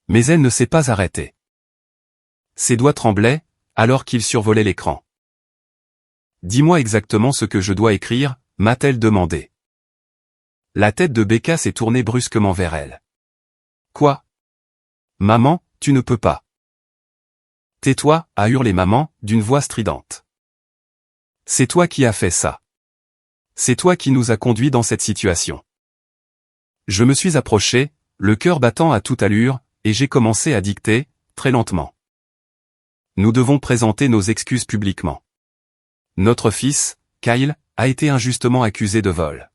Mais elle ne s'est pas arrêtée. Ses doigts tremblaient, alors qu'il survolait l'écran. « Dis-moi exactement ce que je dois écrire, » m'a-t-elle demandé. La tête de Becca s'est tournée brusquement vers elle. « Quoi ? Maman, tu ne peux pas. »« Tais-toi » a hurlé maman, d'une voix stridente. « C'est toi qui as fait ça. C'est toi qui nous as conduits dans cette situation. » Je me suis approché, le cœur battant à toute allure, et j'ai commencé à dicter, très lentement. Nous devons présenter nos excuses publiquement. Notre fils, Kyle, a été injustement accusé de vol.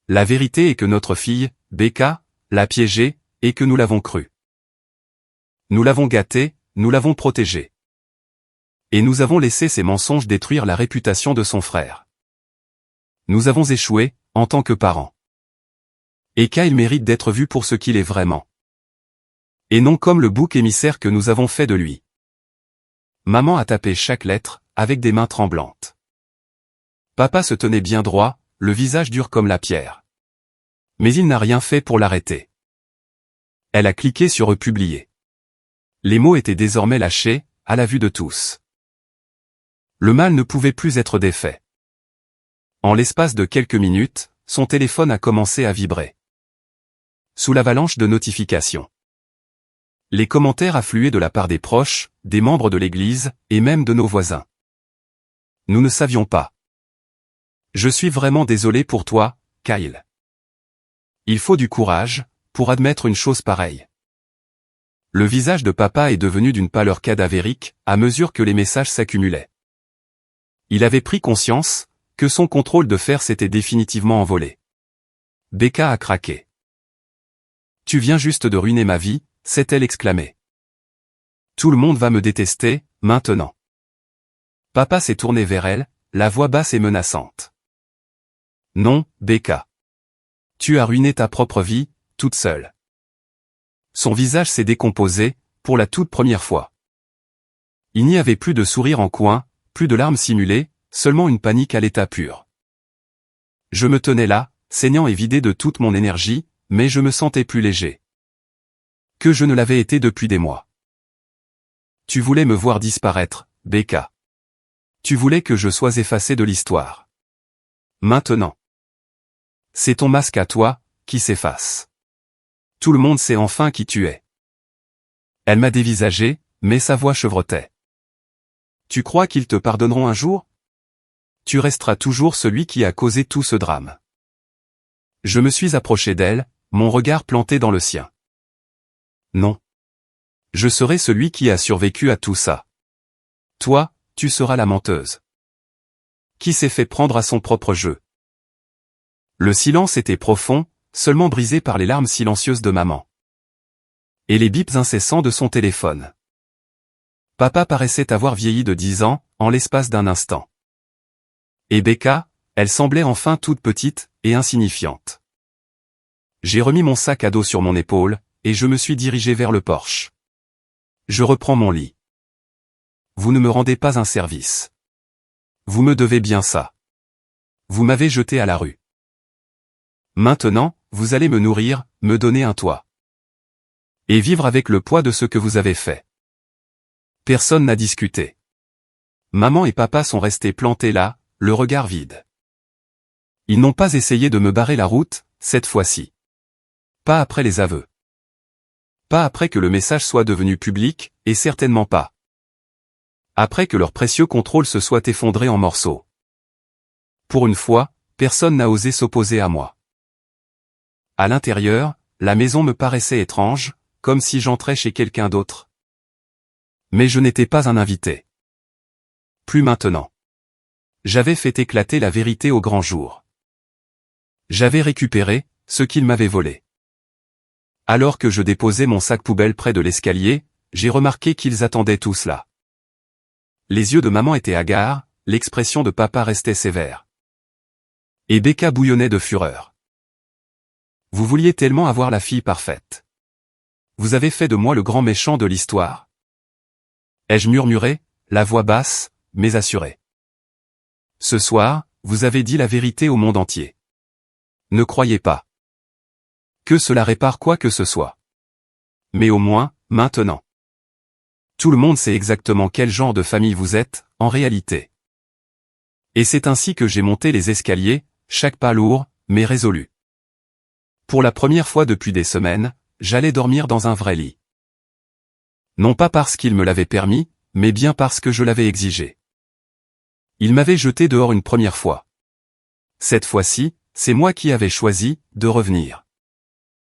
La vérité est que notre fille, Becca, l'a piégé, et que nous l'avons cru. Nous l'avons gâté, nous l'avons protégé. Et nous avons laissé ces mensonges détruire la réputation de son frère. Nous avons échoué, en tant que parents. Et Kyle mérite d'être vu pour ce qu'il est vraiment. Et non comme le bouc émissaire que nous avons fait de lui. Maman a tapé chaque lettre, avec des mains tremblantes. Papa se tenait bien droit, le visage dur comme la pierre. Mais il n'a rien fait pour l'arrêter. Elle a cliqué sur « Republier ». Les mots étaient désormais lâchés, à la vue de tous. Le mal ne pouvait plus être défait. En l'espace de quelques minutes, son téléphone a commencé à vibrer. Sous l'avalanche de notifications. Les commentaires affluaient de la part des proches, des membres de l'église, et même de nos voisins. Nous ne savions pas. Je suis vraiment désolé pour toi, Kyle. Il faut du courage, pour admettre une chose pareille. Le visage de papa est devenu d'une pâleur cadavérique, à mesure que les messages s'accumulaient. Il avait pris conscience, que son contrôle de fer s'était définitivement envolé. Becca a craqué. « Tu viens juste de ruiner ma vie », s'est-elle exclamée. « Tout le monde va me détester, maintenant. » Papa s'est tourné vers elle, la voix basse et menaçante. « Non, Becca. Tu as ruiné ta propre vie, toute seule. Son visage s'est décomposé, pour la toute première fois. Il n'y avait plus de sourire en coin, plus de larmes simulées, seulement une panique à l'état pur. Je me tenais là, saignant et vidé de toute mon énergie, mais je me sentais plus léger que je ne l'avais été depuis des mois. Tu voulais me voir disparaître, Becca. Tu voulais que je sois effacé de l'histoire. Maintenant, c'est ton masque à toi, qui s'efface. Tout le monde sait enfin qui tu es. Elle m'a dévisagé, mais sa voix chevrotait. Tu crois qu'ils te pardonneront un jour? Tu resteras toujours celui qui a causé tout ce drame. Je me suis approché d'elle, mon regard planté dans le sien. Non. Je serai celui qui a survécu à tout ça. Toi, tu seras la menteuse qui s'est fait prendre à son propre jeu. Le silence était profond, seulement brisé par les larmes silencieuses de maman. Et les bips incessants de son téléphone. Papa paraissait avoir vieilli de 10 ans, en l'espace d'un instant. Et Becca, elle semblait enfin toute petite, et insignifiante. J'ai remis mon sac à dos sur mon épaule, et je me suis dirigé vers le porche. Je reprends mon lit. Vous ne me rendez pas un service. Vous me devez bien ça. Vous m'avez jeté à la rue. Maintenant, vous allez me nourrir, me donner un toit. Et vivre avec le poids de ce que vous avez fait. Personne n'a discuté. Maman et papa sont restés plantés là, le regard vide. Ils n'ont pas essayé de me barrer la route, cette fois-ci. Pas après les aveux. Pas après que le message soit devenu public, et certainement pas après que leur précieux contrôle se soit effondré en morceaux. Pour une fois, personne n'a osé s'opposer à moi. À l'intérieur, la maison me paraissait étrange, comme si j'entrais chez quelqu'un d'autre. Mais je n'étais pas un invité. Plus maintenant. J'avais fait éclater la vérité au grand jour. J'avais récupéré ce qu'ils m'avaient volé. Alors que je déposais mon sac poubelle près de l'escalier, j'ai remarqué qu'ils attendaient tous là. Les yeux de maman étaient hagards, l'expression de papa restait sévère. Et Becca bouillonnait de fureur. Vous vouliez tellement avoir la fille parfaite. Vous avez fait de moi le grand méchant de l'histoire. Ai-je murmuré, la voix basse, mais assurée. Ce soir, vous avez dit la vérité au monde entier. Ne croyez pas que cela répare quoi que ce soit. Mais au moins, maintenant. Tout le monde sait exactement quel genre de famille vous êtes, en réalité. Et c'est ainsi que j'ai monté les escaliers, chaque pas lourd, mais résolu. Pour la première fois depuis des semaines, j'allais dormir dans un vrai lit. Non pas parce qu'il me l'avait permis, mais bien parce que je l'avais exigé. Il m'avait jeté dehors une première fois. Cette fois-ci, c'est moi qui avais choisi de revenir.